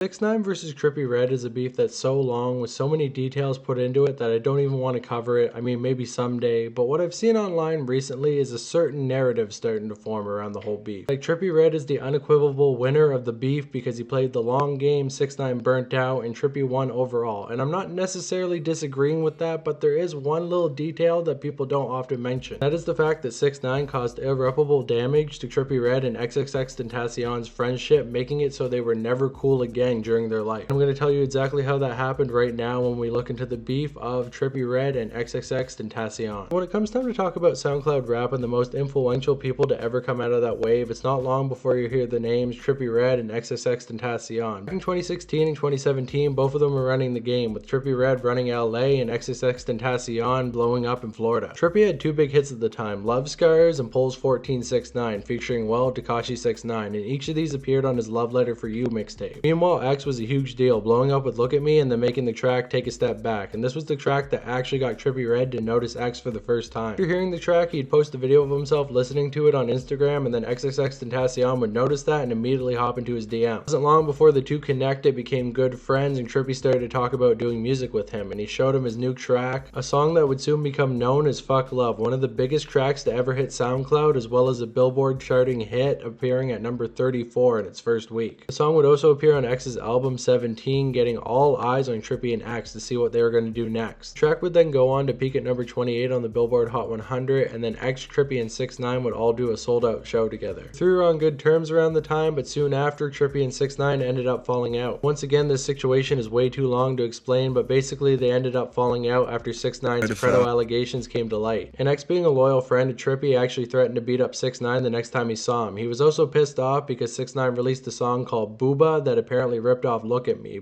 6ix9ine versus Trippie Redd is a beef that's so long with so many details put into it that I don't even want to cover it. I mean, maybe someday, but what I've seen online recently is a certain narrative starting to form around the whole beef. Like, Trippie Redd is the unequivocal winner of the beef because he played the long game, 6ix9ine burnt out, and Trippie won overall. And I'm not necessarily disagreeing with that, but there is one little detail that people don't often mention. That is the fact that 6ix9ine caused irreparable damage to Trippie Redd and Xxxtentacion's friendship, making it so they were never cool again during their life. I'm going to tell you exactly how that happened right now when we look into the beef of Trippie Redd and Xxxtentacion. When it comes time to talk about SoundCloud rap and the most influential people to ever come out of that wave, it's not long before you hear the names Trippie Redd and Xxxtentacion. Back in 2016 and 2017, both of them were running the game, with Trippie Redd running LA and Xxxtentacion blowing up in Florida. Trippie had two big hits at the time, Love Scars and Pulls 1469, featuring Tekashi 6ix9ine, and each of these appeared on his Love Letter For You mixtape. Meanwhile, X was a huge deal, blowing up with Look At Me and then making the track Take a Step Back, and this was the track that actually got Trippie Redd to notice X for the first time. After hearing the track, he'd post a video of himself listening to it on Instagram, and then Xxxtentacion would notice that and immediately hop into his DM. It wasn't long before the two connected, became good friends, and Trippie started to talk about doing music with him, and he showed him his new track, a song that would soon become known as Fuck Love, one of the biggest tracks to ever hit SoundCloud, as well as a Billboard charting hit, appearing at number 34 in its first week. The song would also appear on X's album 17, getting all eyes on Trippie and X to see what they were going to do next. The track would then go on to peak at number 28 on the Billboard Hot 100, and then X, Trippie, and 6ix9ine would all do a sold-out show together. The three were on good terms around the time, but soon after, Trippie and 6ix9ine ended up falling out. Once again, this situation is way too long to explain, but basically they ended up falling out after 6ix9ine's credo allegations came to light. And X, being a loyal friend to Trippie, actually threatened to beat up 6ix9ine the next time he saw him. He was also pissed off because 6ix9ine released a song called Booba that apparently ripped off Look At Me.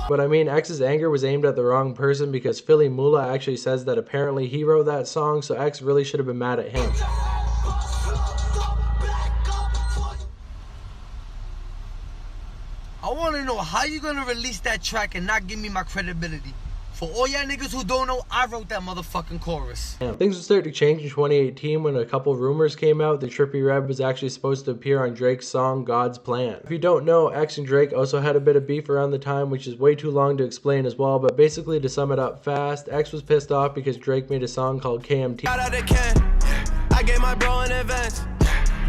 But I mean, X's anger was aimed at the wrong person because Philly Moolah actually says that apparently he wrote that song, so X really should have been mad at him. I want to know how you gonna release that track and not give me my credibility. For all y'all niggas who don't know, I wrote that motherfucking chorus. Yeah. Things would start to change in 2018 when a couple rumors came out that Trippie Redd was actually supposed to appear on Drake's song God's Plan. If you don't know, X and Drake also had a bit of beef around the time, which is way too long to explain as well, but basically to sum it up fast, X was pissed off because Drake made a song called KMT. I gave my bro an advance.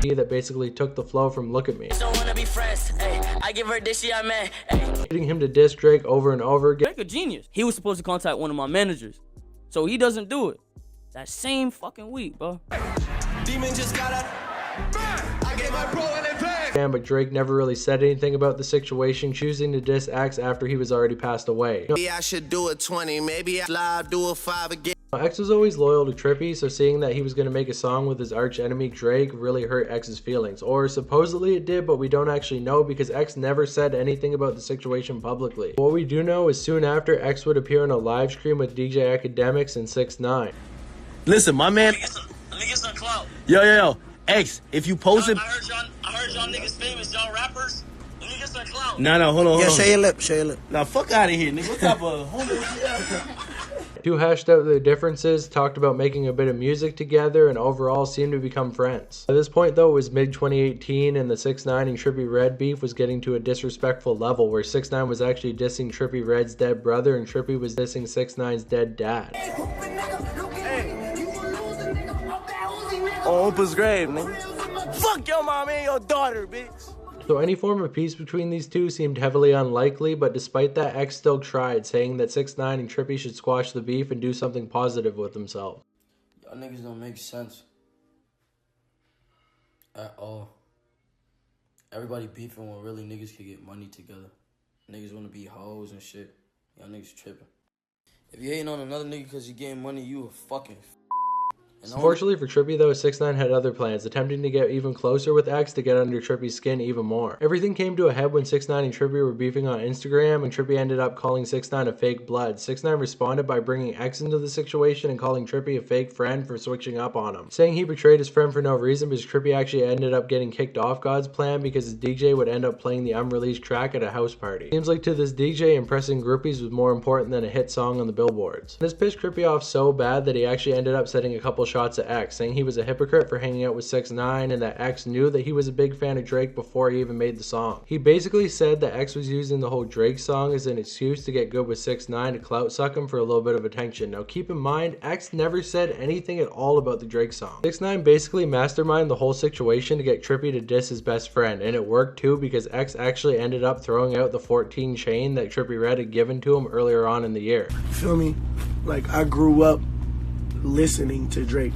That basically took the flow from Look At Me. Don't wanna be friends, ay. I give her this shit, I'm at, getting him to diss Drake over and over again. Drake a genius. He was supposed to contact one of my managers, so he doesn't do it. That same fucking week, bro. Demon just got a I gave my bro an advance. But Drake never really said anything about the situation, choosing to diss X after he was already passed away. Maybe I should do a 20, maybe I live do a 5 again. X was always loyal to Trippie, so seeing that he was going to make a song with his arch enemy Drake really hurt X's feelings. Or supposedly it did, but we don't actually know because X never said anything about the situation publicly. What we do know is soon after, X would appear on a live stream with DJ Academics and 6ix9ine. Listen, my man. Let me get some clout. Yo. X, if you posted. I heard y'all niggas famous, y'all rappers. Let me get some clout. No, hold on. Yeah, show your lip. Now, fuck out of here, nigga. What type of homo? Two hashed out their differences, talked about making a bit of music together, and overall seemed to become friends. At this point though, it was mid-2018 and the 6ix9ine and Trippie Redd beef was getting to a disrespectful level where 6ix9ine was actually dissing Trippie Redd's dead brother and Trippie was dissing 6ix9ine's dead dad. On Oprah's grave, nigga. Fuck your mom and your daughter, bitch. So any form of peace between these two seemed heavily unlikely, but despite that, X still tried, saying that 6ix9ine and Trippie should squash the beef and do something positive with themselves. Y'all niggas don't make sense at all. Everybody beefing when really niggas could get money together. Niggas wanna be hoes and shit. Y'all niggas tripping. If you hating on another nigga cause you getting money, you a fucking Unfortunately for Trippie though, 6ix9ine had other plans, attempting to get even closer with X to get under Trippie's skin even more. Everything came to a head when 6ix9ine and Trippie were beefing on Instagram, and Trippie ended up calling 6ix9ine a fake blood. 6ix9ine responded by bringing X into the situation and calling Trippie a fake friend for switching up on him, saying he betrayed his friend for no reason because Trippie actually ended up getting kicked off God's Plan because his DJ would end up playing the unreleased track at a house party. Seems like to this DJ, impressing groupies was more important than a hit song on the billboards. This pissed Trippie off so bad that he actually ended up setting a couple shots at X, saying he was a hypocrite for hanging out with 6ix9ine and that X knew that he was a big fan of Drake before he even made the song. He basically said that X was using the whole Drake song as an excuse to get good with 6ix9ine to clout suck him for a little bit of attention. Now keep in mind, X never said anything at all about the Drake song. 6ix9ine basically masterminded the whole situation to get Trippie to diss his best friend, and it worked too because X actually ended up throwing out the 14 chain that Trippie Redd had given to him earlier on in the year. You feel me? Like, I grew up listening to Drake.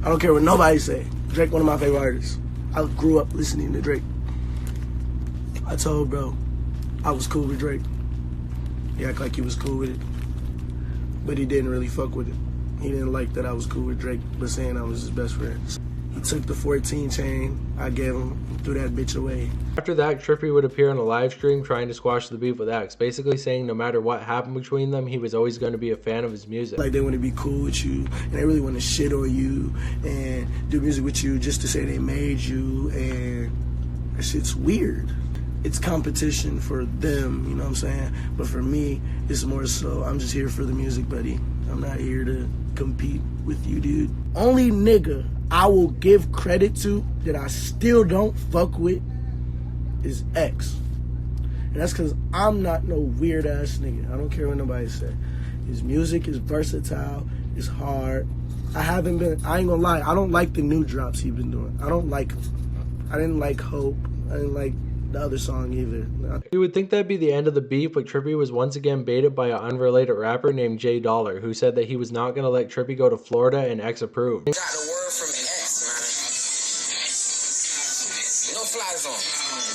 I don't care what nobody say. Drake, one of my favorite artists. I grew up listening to Drake. I told bro I was cool with Drake. He acted like he was cool with it, but he didn't really fuck with it. He didn't like that I was cool with Drake, but saying I was his best friend. He took the 14 chain I gave him and threw that bitch away. After that, Trippie would appear on a live stream trying to squash the beef with X, basically saying no matter what happened between them, he was always going to be a fan of his music. Like, they want to be cool with you, and they really want to shit on you and do music with you just to say they made you, and that shit's weird. It's competition for them, you know what I'm saying? But for me, it's more so I'm just here for the music, buddy. I'm not here to compete with you, dude. Only nigga I will give credit to that I still don't fuck with is X. And that's because I'm not no weird ass nigga. I don't care what nobody say. His music is versatile, it's hard. I ain't gonna lie, I don't like the new drops he's been doing. I didn't like Hope. I didn't like the other song either. You would think that'd be the end of the beef, but Trippie was once again baited by an unrelated rapper named J Dollar, who said that he was not going to let Trippie go to Florida, and X approved. Got the word from X, man. No flies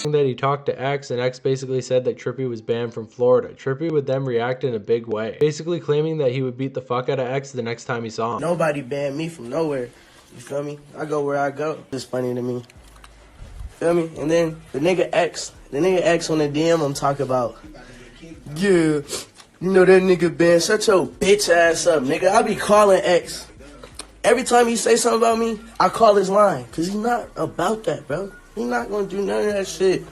on. That he talked to X, and X basically said that Trippie was banned from Florida. Trippie would then react in a big way, basically claiming that he would beat the fuck out of X the next time he saw him. Nobody banned me from nowhere. You feel me? I go where I go. It's funny to me. Feel me? And then the nigga X on the DM I'm talking about. Yeah, you know that nigga Ben, shut your bitch ass up, nigga. I be calling X. Every time he say something about me, I call his line. Cause he's not about that, bro. He not gonna do none of that shit.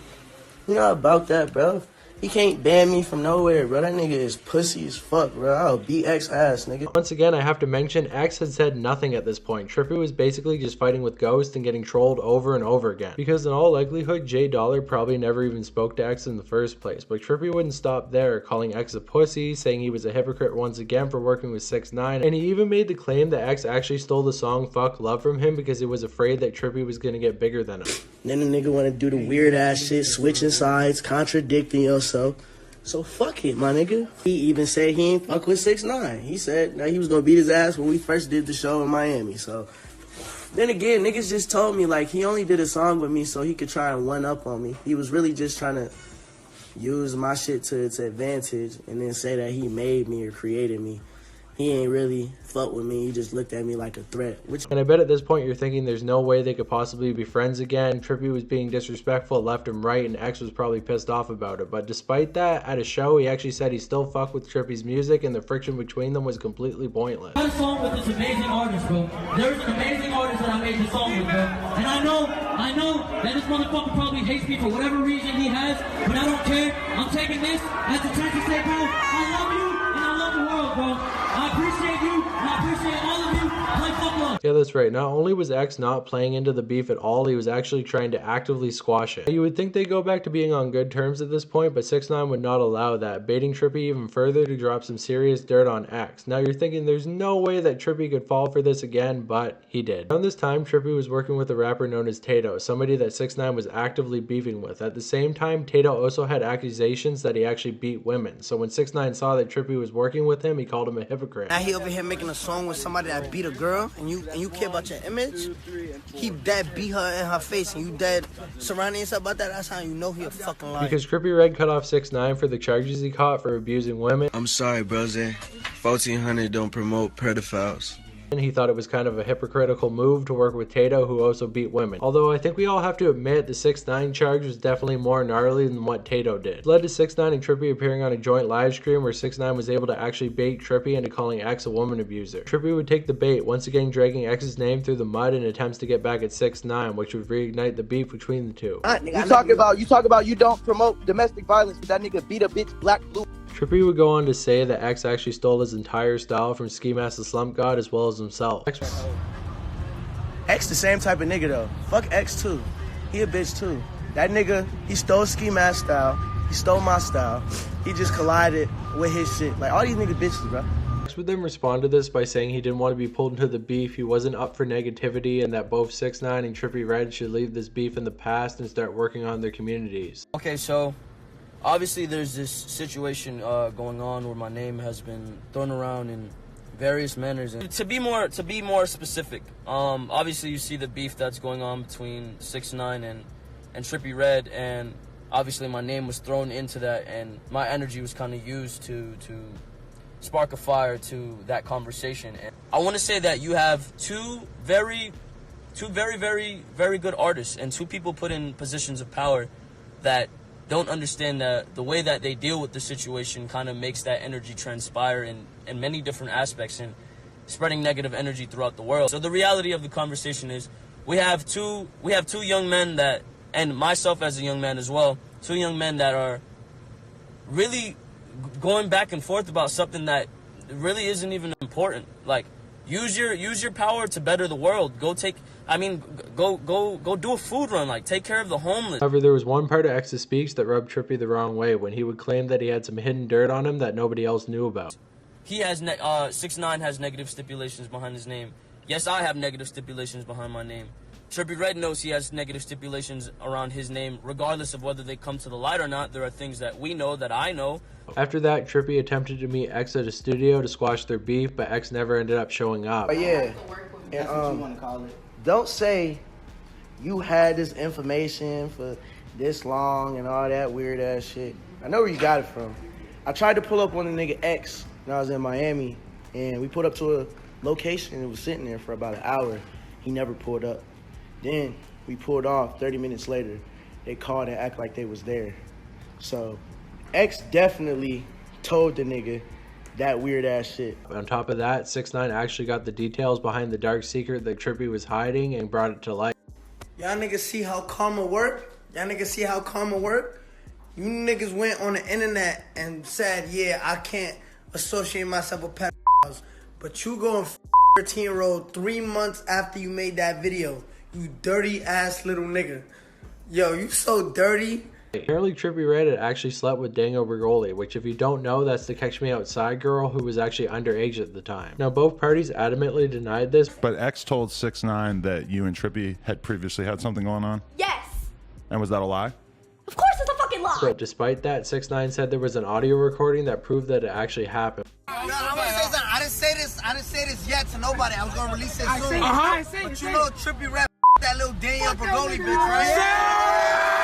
He not about that, bro. He can't ban me from nowhere, bro. That nigga is pussy as fuck, bro. I'll beat X ass, nigga. Once again, I have to mention, X had said nothing at this point. Trippie was basically just fighting with Ghost and getting trolled over and over again. Because in all likelihood, J Dollar probably never even spoke to X in the first place. But Trippie wouldn't stop there, calling X a pussy, saying he was a hypocrite once again for working with 6ix9ine. And he even made the claim that X actually stole the song Fuck Love from him because he was afraid that Trippie was gonna get bigger than him. Then the nigga wanna do the weird ass shit, switching sides, contradicting yourself. So fuck it, my nigga. He even said he ain't fuck with 6ix9ine. He said that he was gonna beat his ass when we first did the show in Miami. So then again, niggas just told me like he only did a song with me so he could try and one up on me. He was really just trying to use my shit to its advantage and then say that he made me or created me. He ain't really fuck with me. He just looked at me like a threat. And I bet at this point you're thinking there's no way they could possibly be friends again. Trippie was being disrespectful left and right, and X was probably pissed off about it. But despite that, at a show, he actually said he still fucked with Trippie's music, and the friction between them was completely pointless. I had a song with this amazing artist, bro. There's an amazing artist that I made the song with, bro. And I know that this motherfucker probably hates me for whatever reason he has, but I don't care. I'm taking this as a chance to say, bro, I love you and I love the world, bro. I appreciate you, and I appreciate all of you. Play fuck love. Yeah, that's right. Not only was X not playing into the beef at all, he was actually trying to actively squash it. You would think they go back to being on good terms at this point, but 6ix9ine would not allow that, baiting Trippie even further to drop some serious dirt on X. Now you're thinking there's no way that Trippie could fall for this again, but he did. Around this time, Trippie was working with a rapper known as Tato, somebody that 6ix9ine was actively beefing with. At the same time, Tato also had accusations that he actually beat women. So when 6ix9ine saw that Trippie was working with him, he called him a hypocrite. Now he over here making a song with somebody that beat a girl, and you care about your image. He dead beat her in her face, and you dead surrounding yourself about that. That's how you know he a fucking liar. Because Trippie Redd cut off 6ix9ine for the charges he caught for abusing women. I'm sorry, brother. 1400 don't promote pedophiles. And he thought it was kind of a hypocritical move to work with Tato, who also beat women. Although I think we all have to admit the 6ix9ine charge was definitely more gnarly than what Tato did. It led to 6ix9ine and Trippie appearing on a joint live stream where 6ix9ine was able to actually bait Trippie into calling X a woman abuser. Trippie would take the bait, once again dragging X's name through the mud in attempts to get back at 6ix9ine, which would reignite the beef between the two. You talk about you don't promote domestic violence, but that nigga beat a bitch black blue. Trippie would go on to say that X actually stole his entire style from Ski Mask the Slump God as well as himself. X the same type of nigga though. Fuck X too. He a bitch too. That nigga, he stole Ski Mask style. He stole my style. He just collided with his shit. Like all these niggas bitches, bro. X would then respond to this by saying he didn't want to be pulled into the beef, he wasn't up for negativity, and that both 6ix9ine and Trippie Redd should leave this beef in the past and start working on their communities. Okay, so obviously there's this situation going on where my name has been thrown around in various manners. And to be more specific, obviously you see the beef that's going on between 6ix9ine and Trippie Redd, and obviously my name was thrown into that, and my energy was kind of used to spark a fire to that conversation. And I want to say that you have two very good artists and two people put in positions of power that don't understand that the way that they deal with the situation kind of makes that energy transpire in many different aspects and spreading negative energy throughout the world. So the reality of the conversation is we have two young men that, and myself as a young man as well, two young men that are really going back and forth about something that really isn't even important. Like, use your power to better the world. Go do a food run. Like, take care of the homeless. However, there was one part of X's speech that rubbed Trippie the wrong way when he would claim that he had some hidden dirt on him that nobody else knew about. He has 6ix9ine has negative stipulations behind his name. Yes, I have negative stipulations behind my name. Trippie Redd knows he has negative stipulations around his name. Regardless of whether they come to the light or not, there are things that we know, that I know. After that, Trippie attempted to meet X at a studio to squash their beef, but X never ended up showing up. But yeah, and, don't say you had this information for this long and all that weird ass shit. I know where you got it from. I tried to pull up on the nigga X when I was in Miami, and we pulled up to a location and it was sitting there for about an hour. He never pulled up. Then we pulled off 30 minutes later. They called and act like they was there. So X definitely told the nigga that weird ass shit. On top of that, 6ix9ine actually got the details behind the dark secret that Trippie was hiding and brought it to light. Y'all niggas see how karma work? Y'all niggas see how karma work? You niggas went on the internet and said, yeah, I can't associate myself with pedophiles. But you go and 13-year-old 3 months after you made that video. You dirty ass little nigga. Yo, you so dirty. Apparently, Trippie Redd had actually slept with Dango Bergoli, which if you don't know, that's the Catch Me Outside girl who was actually underage at the time. Now, both parties adamantly denied this. But X told 6ix9ine that you and Trippie had previously had something going on? Yes. And was that a lie? Of course it's a fucking lie. But despite that, 6ix9ine said there was an audio recording that proved that it actually happened. No, I'm gonna say something. I didn't say this yet to nobody. I was gonna release it soon. But you know Trippie Redd that little Daniel Bergoli bitch, right?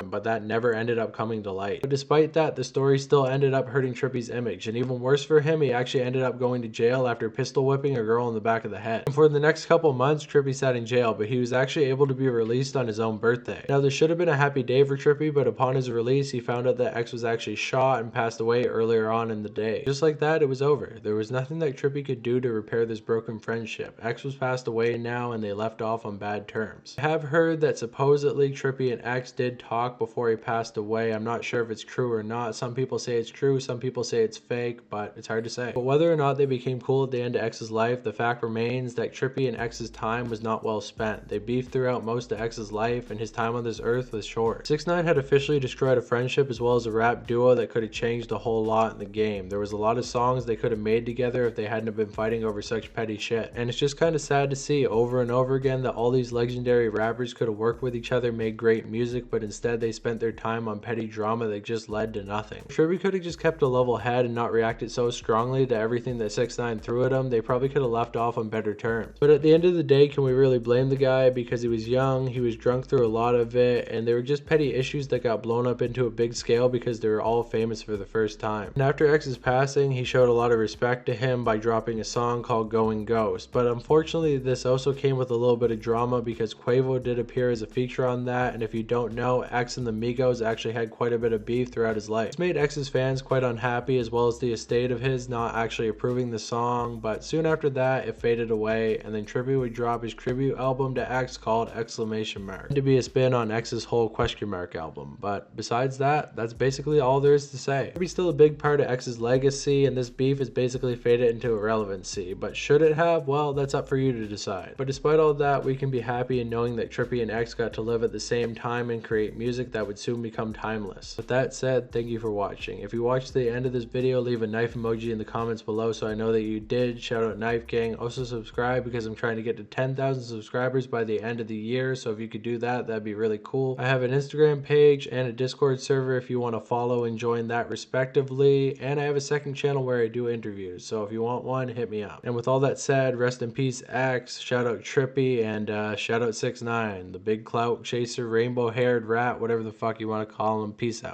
But that never ended up coming to light. But despite that, the story still ended up hurting Trippie's image, and even worse for him, he actually ended up going to jail after pistol whipping a girl in the back of the head. And for the next couple months, Trippie sat in jail, but he was actually able to be released on his own birthday. Now, this should have been a happy day for Trippie, but upon his release, he found out that X was actually shot and passed away earlier on in the day. Just like that, it was over. There was nothing that Trippie could do to repair this broken friendship. X was passed away now, and they left off on bad terms. I have heard that supposedly Trippie and X did talk before he passed away. I'm not sure if it's true or not. Some people say it's true, some people say it's fake, but it's hard to say. But whether or not they became cool at the end of X's life, the fact remains that Trippie and X's time was not well spent. They beefed throughout most of X's life, and his time on this earth was short. 6ix9ine had officially destroyed a friendship as well as a rap duo that could have changed a whole lot in the game. There was a lot of songs they could have made together if they hadn't have been fighting over such petty shit. And it's just kind of sad to see over and over again that all these legendary rappers could have worked with each other, made great music, but instead they spent their time on petty drama that just led to nothing. If Trippie could have just kept a level head and not reacted so strongly to everything that 6ix9ine threw at him, they probably could have left off on better terms. But at the end of the day, can we really blame the guy? Because he was young, he was drunk through a lot of it, and they were just petty issues that got blown up into a big scale because they were all famous for the first time. And after X's passing, he showed a lot of respect to him by dropping a song called Going Ghost. But unfortunately, this also came with a little bit of drama because Quavo did appear as a feature on that, and if you don't know, X and and the Migos actually had quite a bit of beef throughout his life. This made X's fans quite unhappy, as well as the estate of his not actually approving the song, but soon after that it faded away, and then Trippie would drop his tribute album to X called Exclamation Mark, to be a spin on X's whole question mark album. But besides that, that's basically all there is to say. Trippie's still a big part of X's legacy, and this beef has basically faded into irrelevancy, but should it have? Well, that's up for you to decide. But despite all that, we can be happy in knowing that Trippie and X got to live at the same time and create music that would soon become timeless. With that said, thank you for watching. If you watched to the end of this video, leave a knife emoji in the comments below so I know that you did. Shout out Knife Gang. Also subscribe because I'm trying to get to 10,000 subscribers by the end of the year, so if you could do that, that'd be really cool. I have an Instagram page and a Discord server if you want to follow and join that respectively, and I have a second channel where I do interviews, so if you want one, hit me up. And with all that said, rest in peace X, shout out Trippie, and shout out 6ix9ine, the big clout chaser, rainbow haired rat, whatever the fuck you want to call him. Peace out.